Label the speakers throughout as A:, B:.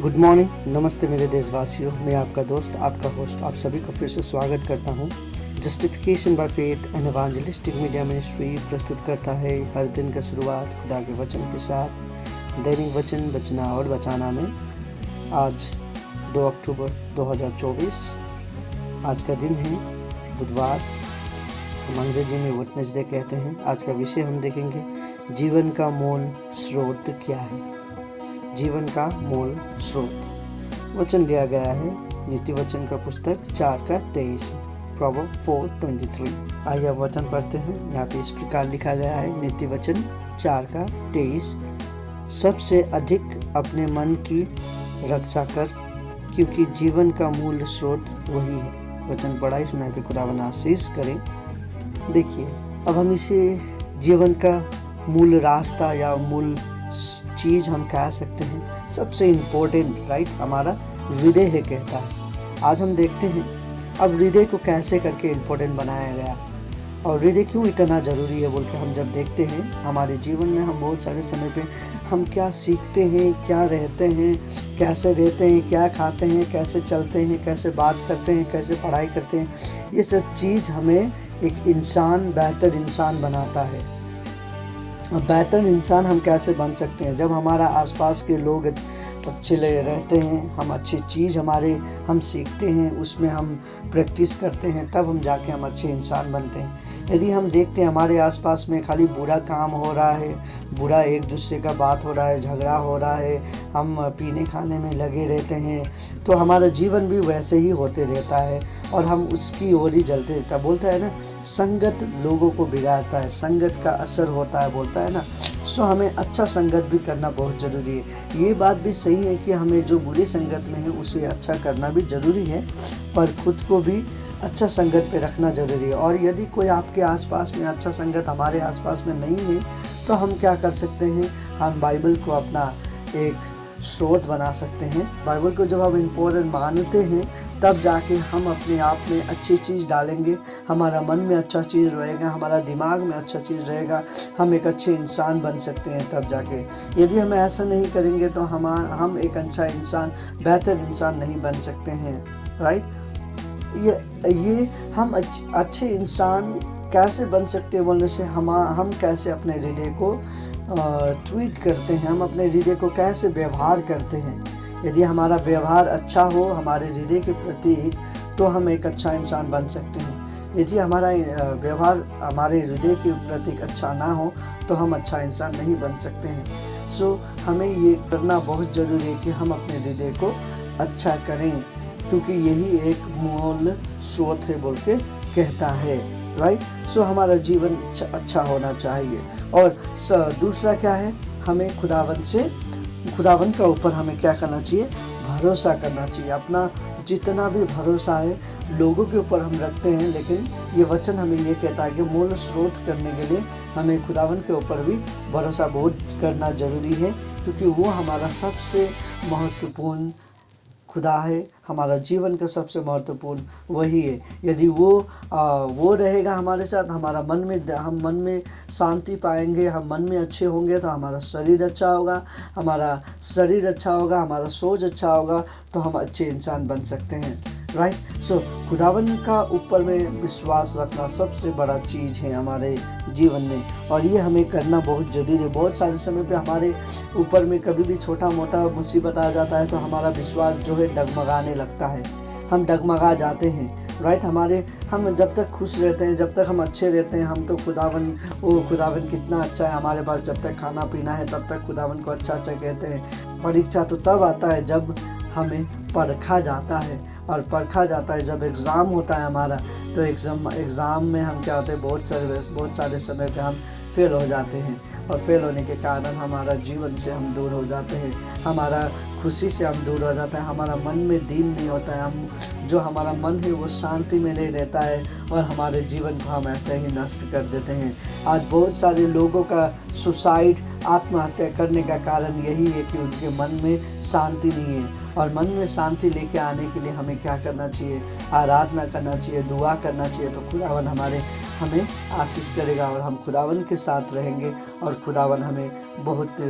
A: Good morning, नमस्ते मेरे देशवासियों। मैं आपका दोस्त, आपका होस्ट, आप सभी का फिर से स्वागत करता हूँ। Justification by faith and evangelistic media ministry प्रस्तुत करता है हर दिन का शुरुआत खुदा के वचन के साथ। दैनिक वचन बचना और बचाना में आज 2 अक्टूबर 2024 आज का दिन है, बुधवार। हम अंग्रेजी में वेडनेसडे कहते हैं। आज का विषय हम देखेंगे, जीवन का मूल स्रोत क्या है। जीवन का मूल स्रोत वचन लिया गया है नीति वचन का पुस्तक 4:23, प्रोवर्ब 4:23। आइए अब वचन पढ़ते हैं। यहाँ पे इस प्रकार लिखा गया है, नीति वचन 4:23, सबसे अधिक अपने मन की रक्षा कर, क्योंकि जीवन का मूल स्रोत वही है। वचन पढ़ाई सुनाई पे खुदावन आशीष करें। देखिए, अब हम इसे जीवन का मूल रास्ता या मूल चीज हम कह सकते हैं। सबसे इम्पोर्टेंट हमारा हृदय है कहता है। आज हम देखते हैं अब हृदय को कैसे करके इम्पोर्टेंट बनाया गया और हृदय क्यों इतना ज़रूरी है बोल के हम जब देखते हैं हमारे जीवन में, हम बहुत सारे समय पे हम क्या सीखते हैं, क्या रहते हैं, कैसे रहते हैं, क्या खाते हैं, कैसे चलते हैं, कैसे बात करते हैं, कैसे पढ़ाई करते हैं, ये सब चीज़ हमें एक इंसान, बेहतर इंसान बनाता है। बेहतर इंसान हम कैसे बन सकते हैं? जब हमारा आसपास के लोग अच्छे रहते हैं, हम अच्छी चीज़ हम सीखते हैं, उसमें हम प्रैक्टिस करते हैं, तब हम जाके हम अच्छे इंसान बनते हैं। यदि हम देखते हैं हमारे आसपास में खाली बुरा काम हो रहा है, बुरा एक दूसरे का बात हो रहा है, झगड़ा हो रहा है, हम पीने खाने में लगे रहते हैं, तो हमारा जीवन भी वैसे ही होते रहता है और हम उसकी ओर ही जलते रहता है। बोलता है ना, संगत लोगों को बिगाड़ता है, संगत का असर होता है, बोलता है ना। सो हमें अच्छा संगत भी करना बहुत ज़रूरी है। ये बात भी सही है कि हमें जो बुरी संगत में है उसे अच्छा करना भी ज़रूरी है, पर खुद को भी अच्छा संगत पे रखना ज़रूरी है। और यदि कोई आपके आसपास में अच्छा संगत हमारे आसपास में नहीं है, तो हम क्या कर सकते हैं? हम बाइबल को अपना एक स्रोत बना सकते हैं। बाइबल को जब हम इम्पोर्टेंट मानते हैं, तब जाके हम अपने आप में अच्छी चीज़ डालेंगे, हमारा मन में अच्छा चीज़ रहेगा, हमारा दिमाग में अच्छा चीज़ रहेगा, हम एक अच्छे इंसान बन सकते हैं तब जाके। यदि हम ऐसा नहीं करेंगे तो हम एक अच्छा इंसान, बेहतर इंसान नहीं बन सकते हैं। राइट? ये हम अच्छे इंसान कैसे बन सकते हैं बोलने से, हम कैसे अपने हृदय को ट्रीट करते हैं, हम अपने हृदय को कैसे व्यवहार करते हैं। यदि हमारा व्यवहार अच्छा हो हमारे हृदय के प्रति, तो हम एक अच्छा इंसान बन सकते हैं। यदि हमारा व्यवहार हमारे हृदय के प्रति अच्छा ना हो, तो हम अच्छा इंसान नहीं बन सकते हैं। सो हमें ये करना बहुत ज़रूरी है कि हम अपने हृदय को अच्छा करें, क्योंकि यही एक मूल स्रोत है बोल के कहता है। राइट? सो हमारा जीवन अच्छा होना चाहिए। और दूसरा क्या है? हमें खुदावन का ऊपर हमें क्या करना चाहिए? भरोसा करना चाहिए। अपना जितना भी भरोसा है लोगों के ऊपर हम रखते हैं, लेकिन ये वचन हमें ये कहता है कि मूल स्रोत करने के लिए हमें खुदावन के ऊपर भी भरोसा बहुत करना ज़रूरी है, क्योंकि वो हमारा सबसे महत्वपूर्ण खुदा है। हमारा जीवन का सबसे महत्वपूर्ण वही है। यदि वो रहेगा हमारे साथ, हम मन में शांति पाएंगे, हम मन में अच्छे होंगे, तो हमारा शरीर अच्छा होगा, हमारा सोच अच्छा होगा, तो हम अच्छे इंसान बन सकते हैं। राइट? सो खुदावन का ऊपर में विश्वास रखना सबसे बड़ा चीज़ है हमारे जीवन में, और ये हमें करना बहुत ज़रूरी है। बहुत सारे समय पे हमारे ऊपर में कभी भी छोटा मोटा मुसीबत आ जाता है, तो हमारा विश्वास जो है डगमगाने लगता है, हम डगमगा जाते हैं। राइट? हम जब तक खुश रहते हैं, जब तक हम अच्छे रहते हैं, हम तो खुदावन कितना अच्छा है हमारे पास, जब तक खाना पीना है तब तक खुदावन को अच्छा कहते हैं। परीक्षा तो तब आता है जब हमें परखा जाता है, और परखा जाता है जब एग्ज़ाम होता है हमारा, तो एग्ज़ाम में हम क्या होते हैं, बहुत सारे समय पे हम फेल हो जाते हैं, और फेल होने के कारण हमारा जीवन से हम दूर हो जाते हैं, हमारा खुशी से हम दूर हो जाते हैं, हमारा मन में दीन नहीं होता है, जो हमारा मन है वो शांति में नहीं रहता है, और हमारे जीवन को हम ऐसे ही नष्ट कर देते हैं। आज बहुत सारे लोगों का सुसाइड आत्महत्या करने का कारण यही है कि उनके मन में शांति नहीं है। और मन में शांति लेके आने के लिए हमें क्या करना चाहिए? आराधना करना चाहिए, दुआ करना चाहिए। तो खुदावन हमें आशीष करेगा और हम खुदावन के साथ रहेंगे और खुदावन हमें बहुत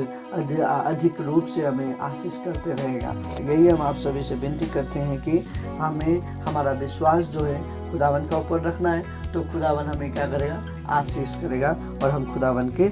A: अधिक रूप से हमें आशीष करते रहेगा। यही हम आप सभी से विनती करते हैं कि हमें हमारा विश्वास जो है खुदावन का ऊपर रखना है, तो खुदावन हमें क्या करेगा? आशीष करेगा और हम खुदावन के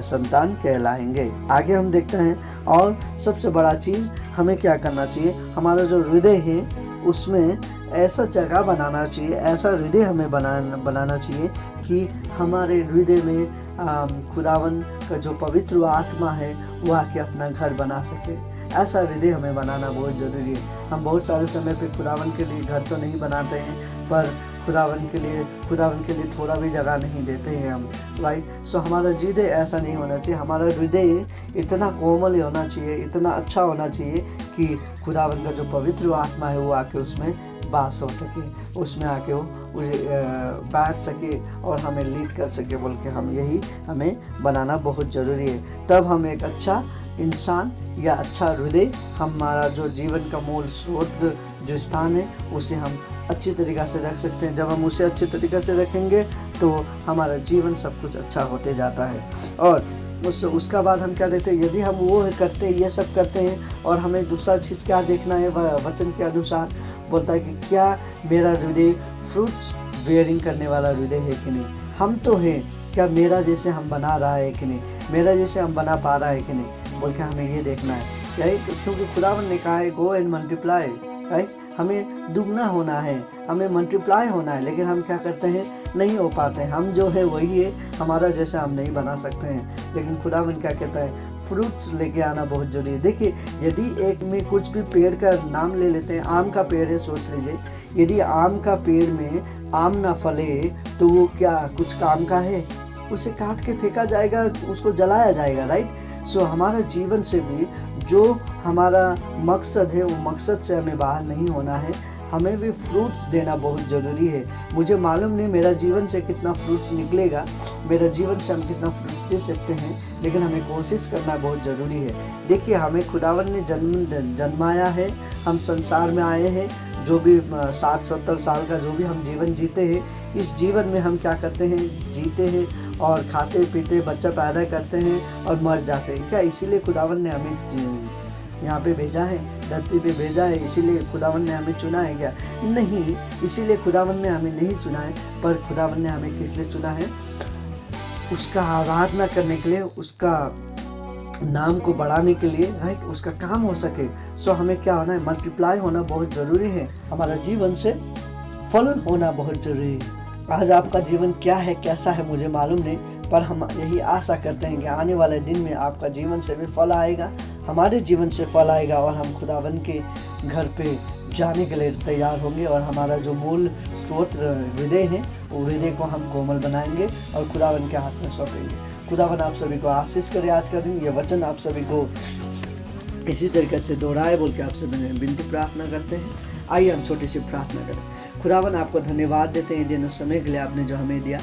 A: संतान कहलाएंगे। आगे हम देखते हैं और सबसे बड़ा चीज़ हमें क्या करना चाहिए? हमारा जो हृदय है उसमें ऐसा जगह बनाना चाहिए, ऐसा हृदय हमें बनाना चाहिए कि हमारे हृदय में खुदावन का जो पवित्र आत्मा है वो आके अपना घर बना सके। ऐसा हृदय हमें बनाना बहुत ज़रूरी है। हम बहुत सारे समय पे खुदावन के लिए घर तो नहीं बनाते हैं, पर खुदावन के लिए थोड़ा भी जगह नहीं देते हैं हम, राइट। सो हमारा हृदय ऐसा नहीं होना चाहिए। हमारा हृदय इतना कोमल होना चाहिए, इतना अच्छा होना चाहिए कि खुदावन का जो पवित्र आत्मा है वो आके उसमें वास हो सके, उसमें आके वो बैठ सके और हमें लीड कर सके बोल के हमें बनाना बहुत ज़रूरी है। तब हम एक अच्छा इंसान या अच्छा हृदय, हमारा जो जीवन का मूल स्रोत जो स्थान है उसे हम अच्छी तरीक़ा से रख सकते हैं। जब हम उसे अच्छी तरीक़ा से रखेंगे तो हमारा जीवन सब कुछ अच्छा होते जाता है। और उसका बाद हम क्या देखते हैं? यदि हम वो करते ये सब करते हैं और हमें दूसरा चीज़ क्या देखना है, वचन के अनुसार बोलता है कि क्या मेरा हृदय फ्रूट्स बेयरिंग करने वाला हृदय है कि नहीं। हम तो हैं, क्या मेरा जैसे हम बना रहा है कि नहीं, मेरा जैसे हम बना पा रहा है कि नहीं, बोल के हमें ये देखना है। यही क्योंकि खुदावन ने कहा है गो एंड मल्टीप्लाई, राइट। हमें दुगना होना है, हमें मल्टीप्लाई होना है, लेकिन हम क्या करते हैं? नहीं हो पाते हैं। हम जो है वही है, हमारा जैसा हम नहीं बना सकते हैं। लेकिन खुदावन क्या कहता है? फ्रूट्स लेके आना बहुत जरूरी है। देखिए, यदि एक में कुछ भी पेड़ का नाम ले लेते हैं, आम का पेड़ है, सोच लीजिए, यदि आम का पेड़ में आम ना फले तो वो क्या कुछ काम का है? उसे काट के फेंका जाएगा, उसको जलाया जाएगा, राइट। सो हमारा जीवन से भी जो हमारा मकसद है वो मकसद से हमें बाहर नहीं होना है, हमें भी फ्रूट्स देना बहुत ज़रूरी है। मुझे मालूम नहीं मेरा जीवन से कितना फ्रूट्स निकलेगा, मेरा जीवन से हम कितना फ्रूट्स दे सकते हैं, लेकिन हमें कोशिश करना बहुत ज़रूरी है। देखिए, हमें खुदावन ने जन्माया है, हम संसार में आए हैं, जो भी 60-70 साल का जो भी हम जीवन जीते हैं, इस जीवन में हम क्या करते हैं? जीते हैं और खाते पीते बच्चा पैदा करते हैं और मर जाते हैं। क्या इसीलिए खुदावन ने हमें यहाँ पे भेजा है, धरती पे भेजा है, इसीलिए खुदावन ने हमें चुना है क्या? नहीं, इसीलिए खुदावन ने हमें नहीं चुना है, पर खुदावन ने हमें किस लिए चुना है? उसका आराधना करने के लिए, उसका नाम को बढ़ाने के लिए, राइट, उसका काम हो सके। सो हमें क्या होना है? मल्टीप्लाई होना बहुत ज़रूरी है। हमारा जीवन से फल होना बहुत ज़रूरी है। आज आपका जीवन क्या है, कैसा है, मुझे मालूम नहीं, पर हम यही आशा करते हैं कि आने वाले दिन में आपका जीवन से भी फल आएगा, हमारे जीवन से फल आएगा और हम खुदावन के घर पे जाने के लिए तैयार होंगे और हमारा जो मूल स्रोत हृदय है वो हृदय को हम कोमल बनाएंगे और खुदावन के हाथ में सौंपेंगे। खुदावन आप सभी को आशीष करे। आज का दिन ये वचन आप सभी को इसी तरीके से दोहराए बोल के आपसे विनती प्रार्थना करते हैं। आइए हम छोटी सी प्रार्थना करें। खुदावन आपको धन्यवाद देते हैं दिन समय के लिए आपने जो हमें दिया।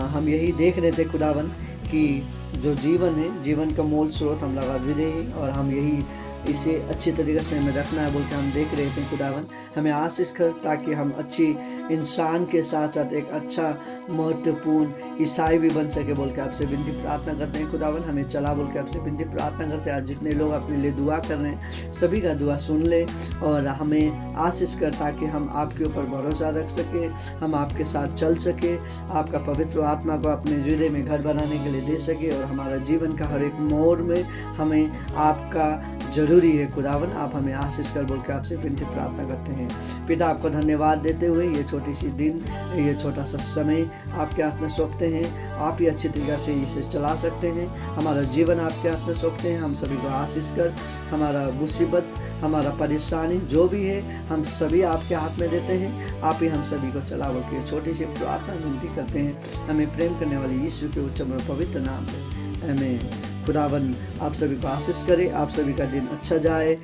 A: हम यही देख रहे थे खुदावन कि जो जीवन है, जीवन का मूल स्रोत हम लगा हृदय है और हम यही इसे अच्छी तरीके से हमें रखना है बोल के हम देख रहे थे। खुदावन हमें आशीष कर ताकि हम अच्छी इंसान के साथ साथ एक अच्छा महत्वपूर्ण ईसाई भी बन सके बोल के आपसे विनती प्रार्थना करते हैं। खुदावन हमें चला बोल के आपसे विनती प्रार्थना करते हैं। आज जितने लोग अपने लिए दुआ कर रहे हैं सभी का दुआ सुन ले और हमें आशीष कर ताकि हम आपके ऊपर भरोसा रख सके, हम आपके साथ चल सके, आपका पवित्र आत्मा को अपने हृदय में घर बनाने के लिए दे सके और हमारा जीवन का हर एक मोड़ में हमें आपका जरूरी है। खुदावन आप हमें आशीष कर बोल के आपसे विनती प्रार्थना करते हैं। पिता आपको धन्यवाद देते हुए ये छोटी सी दिन, ये छोटा सा समय आपके हाथ में सौंपते हैं। आप ही अच्छी तरीके से इसे चला सकते हैं। हमारा जीवन आपके हाथ में सौंपते हैं। हम सभी को आशीष कर, हमारा मुसीबत, हमारा परेशानी जो भी है हम सभी आपके हाथ में देते हैं। आप ही हम सभी को चला बोल के छोटी सी प्रार्थना विनती करते हैं। हमें प्रेम करने वाले यीशु के उच्च और पवित्र नाम में हमें खुदावन आप सभी को आशीष करे। आप सभी का दिन अच्छा जाए।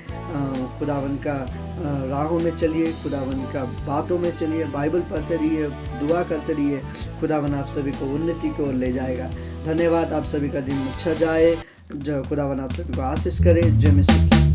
A: खुदावन का राहों में चलिए, खुदावन का बातों में चलिए, बाइबल पढ़ते रहिए, दुआ करते रहिए। खुदावन आप सभी को उन्नति की ओर ले जाएगा। धन्यवाद। आप सभी का दिन अच्छा जाए। खुदावन आप सभी को आशीष करे। जय मसीह।